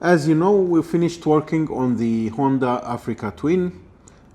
As you know, we finished working on the Honda Africa Twin.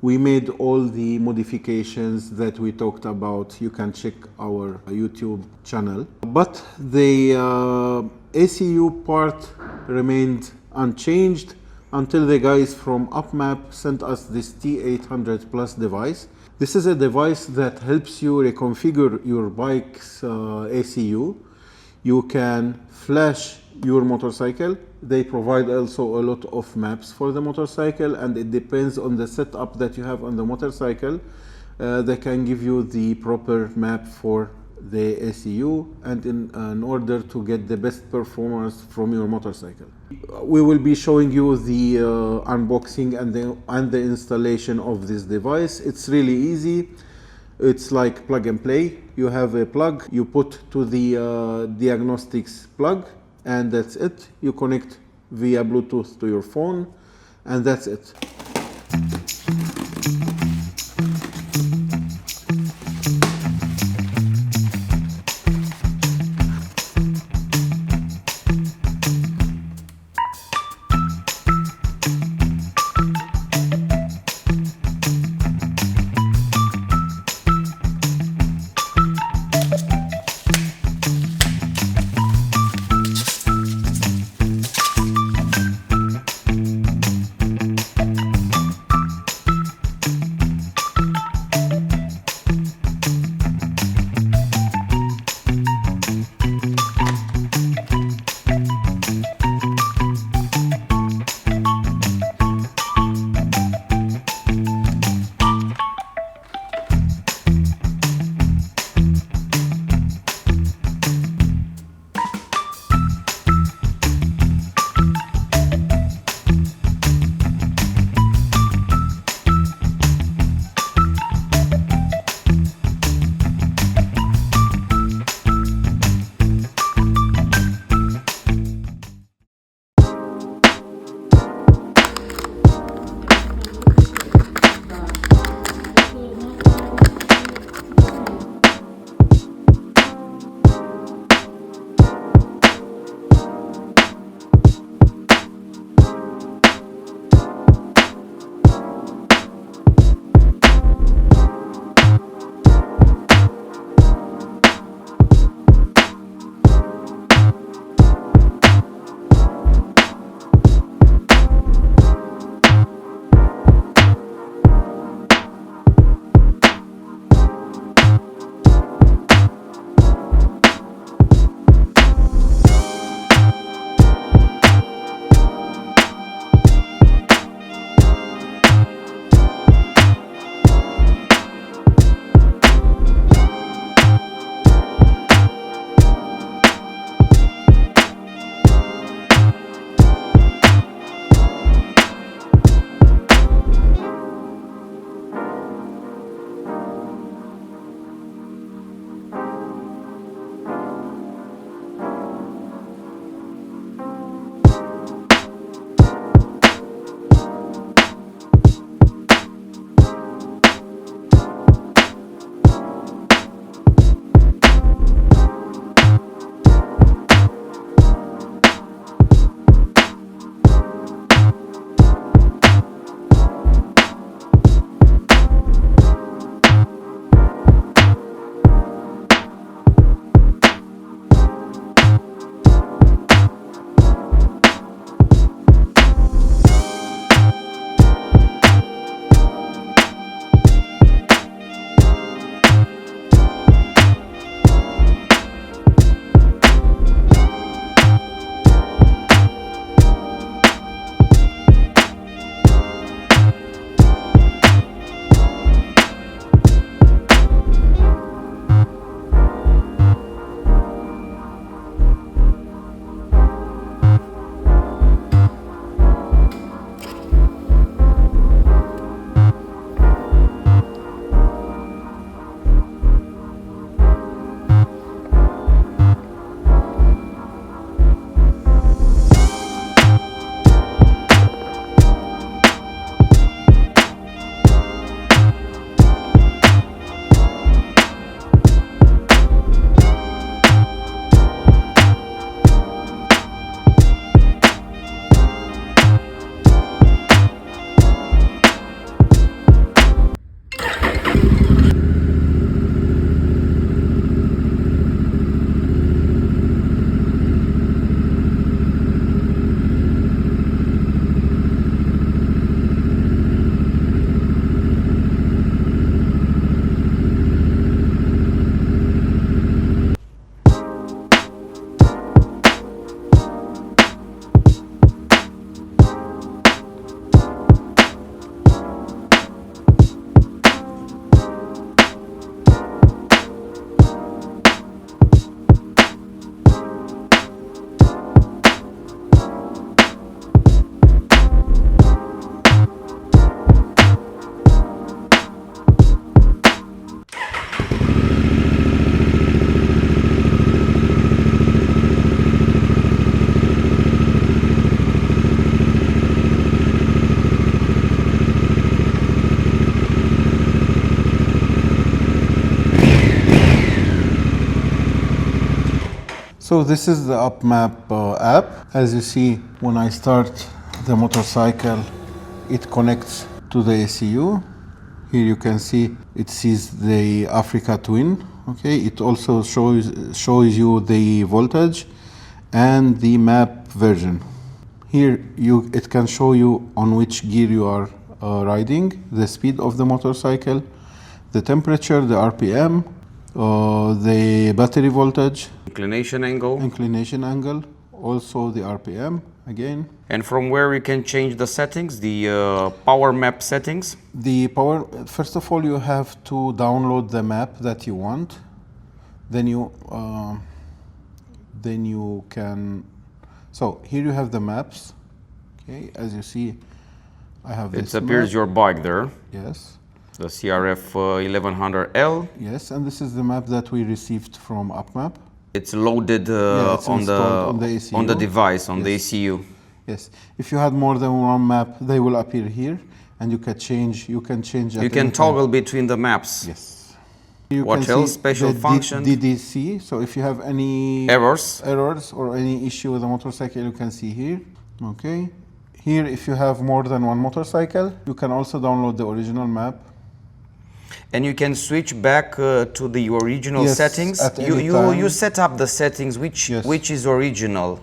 We made all the modifications that we talked about. You can check our YouTube channel. But the ECU part remained unchanged until the guys from UpMap sent us this T800 Plus device. This is a device that helps you reconfigure your bike's ECU. You can flash your motorcycle. They provide also a lot of maps for the motorcycle, and it depends on the setup that you have on the motorcycle. They can give you the proper map for the ECU and in order to get the best performance from your motorcycle. We will be showing you the unboxing and the installation of this device. It's really easy. It's like plug and play. You have a plug, you put to the diagnostics plug, and that's it. You connect via Bluetooth to your phone, and that's it. So this is the UpMap app. As you see, when I start the motorcycle, it connects to the ECU. Here you can see it sees the Africa Twin. Okay, it also shows you the voltage and the map version. Here it can show you on which gear you are riding, the speed of the motorcycle, the temperature, the RPM, the battery voltage, inclination angle, also the RPM again. And from where you can change the settings, the power map settings? The power, first of all, you have to download the map that you want. Then you can, so here you have the maps. Okay, as you see, I have this. It appears your bike there. Yes. The CRF 1100L. Yes, and this is the map that we received from UpMap. It's loaded it's on the device, on the ECU. Yes. If you had more than one map, they will appear here, and you can change. You can toggle between the maps. Yes. What else? Special function. DDC. So if you have any errors or any issue with the motorcycle, you can see here. Okay. Here, if you have more than one motorcycle, you can also download the original map. And you can switch back to the original settings. You set up the settings. Which is original?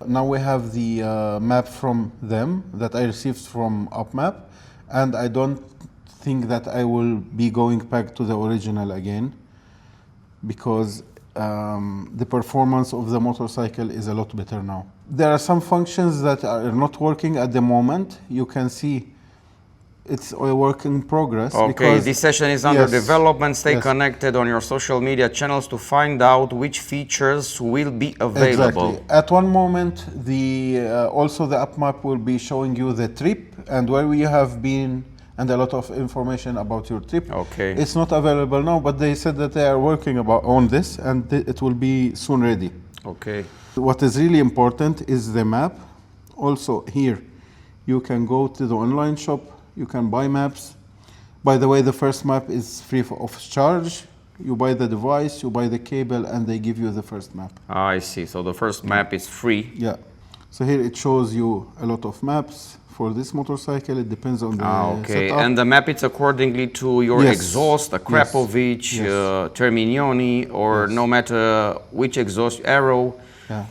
Now we have the map from them that I received from UpMap, and I don't think that I will be going back to the original again, because the performance of the motorcycle is a lot better now. There are some functions that are not working at the moment. You can see it's a work in progress. Okay, this session is under development. Stay connected on your social media channels to find out which features will be available. Exactly. At one moment, also the UpMap will be showing you the trip and where we have been and a lot of information about your trip. Okay. It's not available now, but they said that they are working on this and it will be soon ready. Okay. What is really important is the map. Also here, you can go to the online shop. You can buy maps. By the way, the first map is free of charge. You buy the device, you buy the cable, and they give you the first map. I see. So the first map is free. Yeah. So here it shows you a lot of maps for this motorcycle. It depends on the setup. And the map is accordingly to your exhaust, a Krapovic, Terminioni, or no matter which exhaust arrow. Yeah.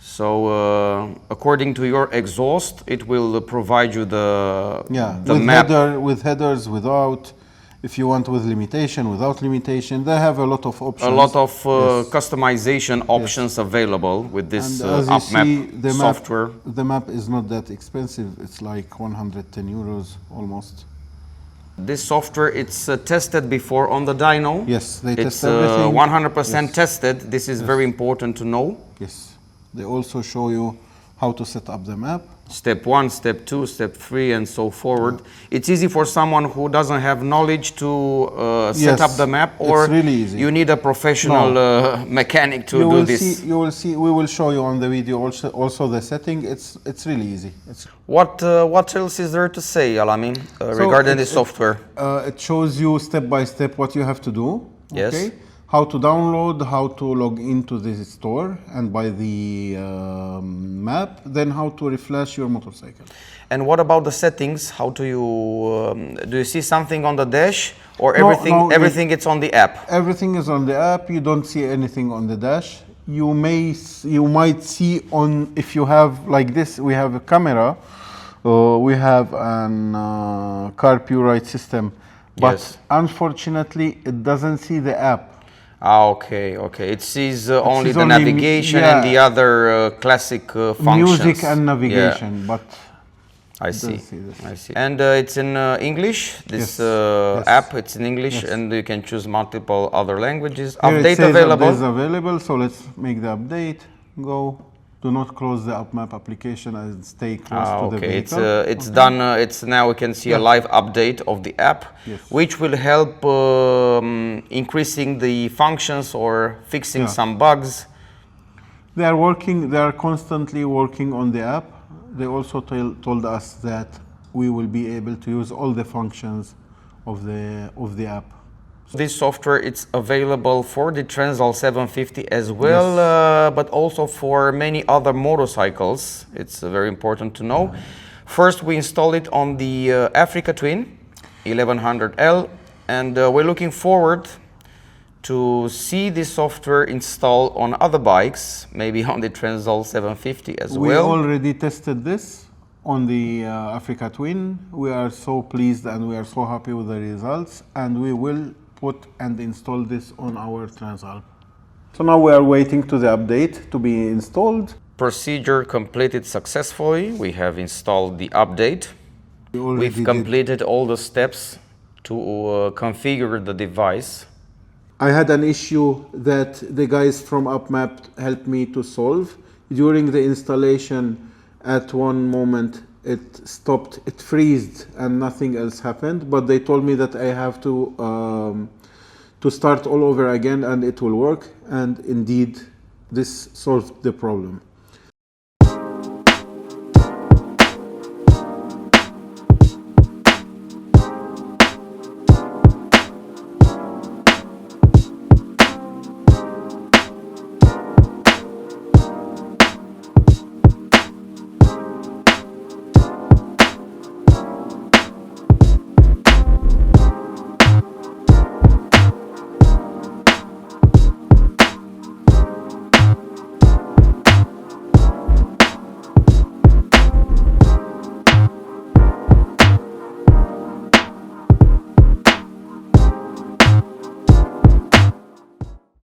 So according to your exhaust, it will provide you the map. With headers, without. If you want with limitation, without limitation, they have a lot of options. A lot of customization options available with this UpMap software. The map is not that expensive. It's like 110 euros almost. This software, it's tested before on the dyno. Yes, they test everything. 100% tested. This is very important to know. Yes. They also show you how to set up the map. Step 1, step 2, step 3, and so forward. It's easy for someone who doesn't have knowledge to set up the map, or it's really easy. You need a professional mechanic to do this. You will see. We will show you on the video also the setting. It's really easy. What else is there to say, Alamin, regarding this software? It shows you step by step what you have to do. Yes. Okay? How to download, how to log into the store and buy the map, then how to reflash your motorcycle. And what about the settings? How do you see something on the dash, or everything it's on the app? Everything is on the app. You don't see anything on the dash. You might see on, if you have like this, we have a camera, we have an CARPURIDE system, but unfortunately it doesn't see the app. Okay. It sees only the navigation and the other classic functions. Music and navigation, but I see. And it's in English. This app, it's in English, and you can choose multiple other languages. Update available. Update is available. So let's make the update. Go. Do not close the UpMap application and stay close to the vehicle. It's done. Now we can see a live update of the app, which will help increasing the functions or fixing some bugs. They are working. They are constantly working on the app. They also told us that we will be able to use all the functions of the app. This software, it's available for the Transalp 750 as well, but also for many other motorcycles. It's very important to know. First, we install it on the Africa Twin 1100L, and we're looking forward to see this software installed on other bikes, maybe on the Transalp 750 as well. We already tested this on the Africa Twin. We are so pleased and we are so happy with the results, and we will put and install this on our Transalp. So now we are waiting to the update to be installed. Procedure completed successfully. We have installed the update. We've completed all the steps to configure the device. I had an issue that the guys from UpMap helped me to solve. During the installation, at one moment it stopped, it freezed and nothing else happened, but they told me that I have to start all over again and it will work, and indeed this solved the problem.